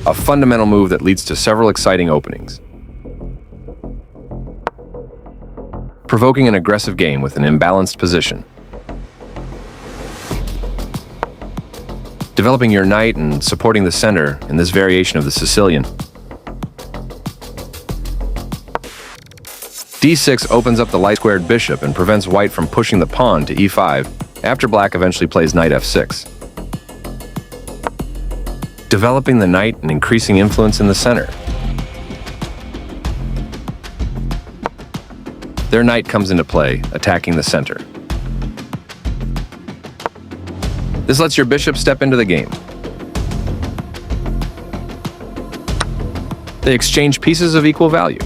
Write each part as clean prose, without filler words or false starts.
a fundamental move that leads to several exciting openings. Provoking an aggressive game with an imbalanced position. Developing your knight and supporting the center in this variation of the Sicilian. d6 opens up the light-squared bishop and prevents white from pushing the pawn to e5 after black eventually plays knight f6. Developing the knight and increasing influence in the center. Their knight comes into play, attacking the center. This lets your bishop step into the game. They exchange pieces of equal value.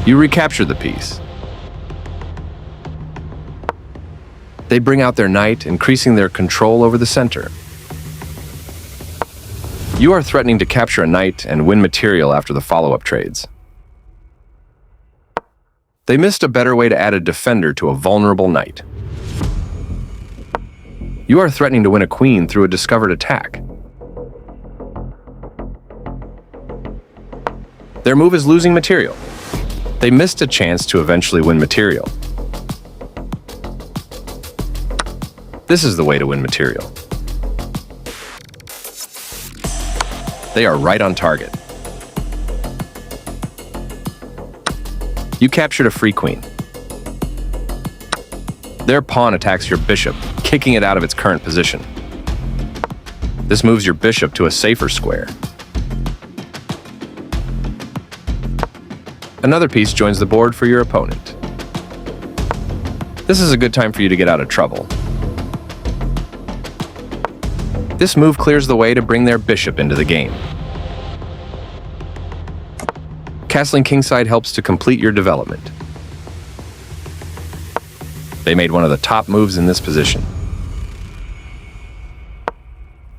You recapture the piece. They bring out their knight, increasing their control over the center. You are threatening to capture a knight and win material after the follow-up trades. They missed a better way to add a defender to a vulnerable knight. You are threatening to win a queen through a discovered attack. Their move is losing material. They missed a chance to eventually win material. This is the way to win material. They are right on target. You captured a free queen. Their pawn attacks your bishop, kicking it out of its current position. This moves your bishop to a safer square. Another piece joins the board for your opponent. This is a good time for you to get out of trouble. This move clears the way to bring their bishop into the game. Castling kingside helps to complete your development. They made one of the top moves in this position.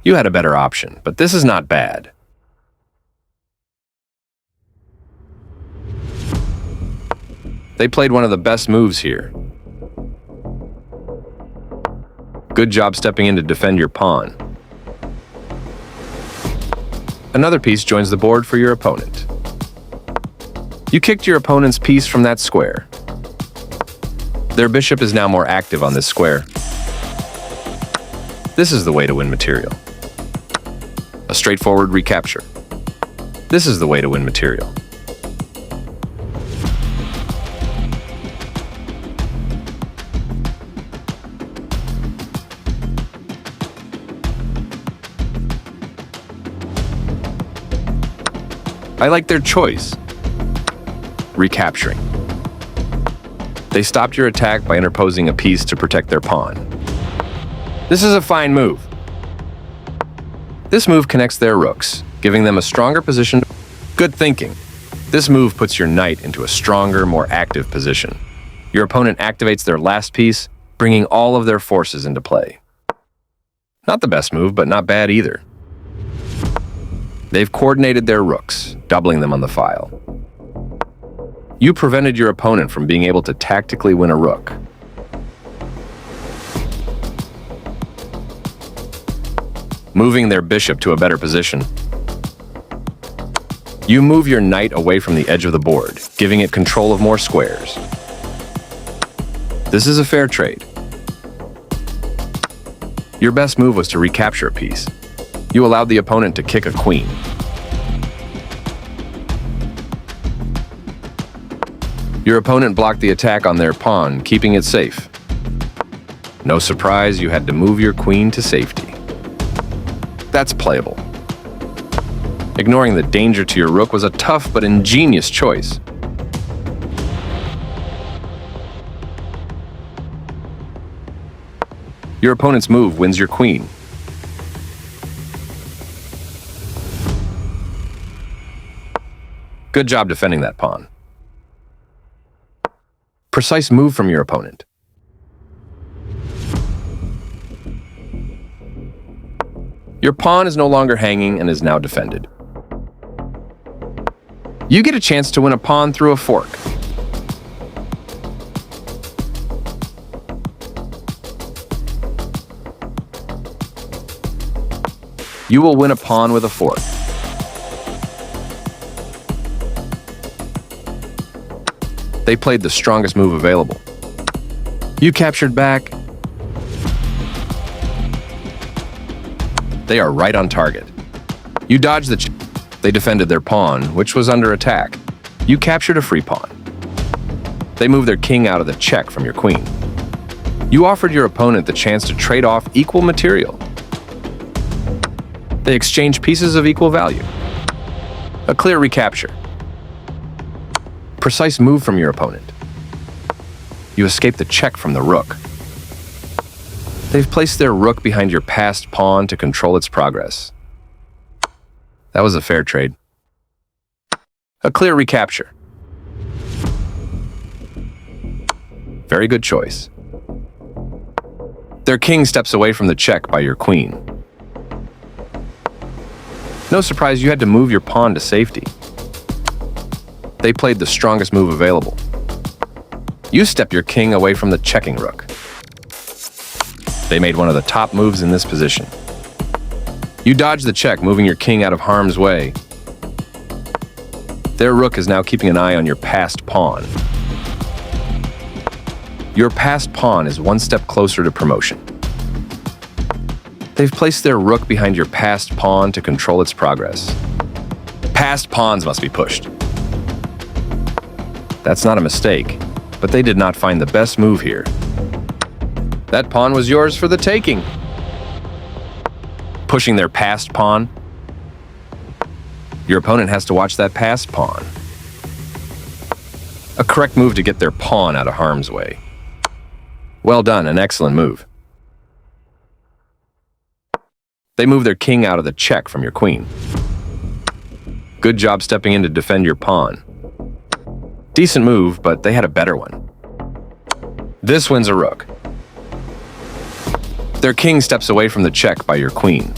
You had a better option, but this is not bad. They played one of the best moves here. Good job stepping in to defend your pawn. Another piece joins the board for your opponent. You kicked your opponent's piece from that square. Their bishop is now more active on this square. This is the way to win material. A straightforward recapture. This is the way to win material. I like their choice. Recapturing. They stopped your attack by interposing a piece to protect their pawn. This is a fine move. This move connects their rooks, giving them a stronger position. Good thinking. This move puts your knight into a stronger, more active position. Your opponent activates their last piece, bringing all of their forces into play. Not the best move, but not bad either. They've coordinated their rooks, doubling them on the file. You prevented your opponent from being able to tactically win a rook. Moving their bishop to a better position. You move your knight away from the edge of the board, giving it control of more squares. This is a fair trade. Your best move was to recapture a piece. You allowed the opponent to kick a queen. Your opponent blocked the attack on their pawn, keeping it safe. No surprise, you had to move your queen to safety. That's playable. Ignoring the danger to your rook was a tough but ingenious choice. Your opponent's move wins your queen. Good job defending that pawn. Precise move from your opponent. Your pawn is no longer hanging and is now defended. You get a chance to win a pawn through a fork. You will win a pawn with a fork. They played the strongest move available. You captured back. They are right on target. You dodged the check. They defended their pawn, which was under attack. You captured a free pawn. They moved their king out of the check from your queen. You offered your opponent the chance to trade off equal material. They exchanged pieces of equal value. A clear recapture. Precise move from your opponent. You escape the check from the rook. They've placed their rook behind your passed pawn to control its progress. That was a fair trade. A clear recapture. Very good choice. Their king steps away from the check by your queen. No surprise you had to move your pawn to safety. They played the strongest move available. You step your king away from the checking rook. They made one of the top moves in this position. You dodge the check, moving your king out of harm's way. Their rook is now keeping an eye on your passed pawn. Your passed pawn is one step closer to promotion. They've placed their rook behind your passed pawn to control its progress. Passed pawns must be pushed. That's not a mistake, but they did not find the best move here. That pawn was yours for the taking. Pushing their passed pawn. Your opponent has to watch that passed pawn. A correct move to get their pawn out of harm's way. Well done, an excellent move. They move their king out of the check from your queen. Good job stepping in to defend your pawn. Decent move, but they had a better one. This wins a rook. Their king steps away from the check by your queen.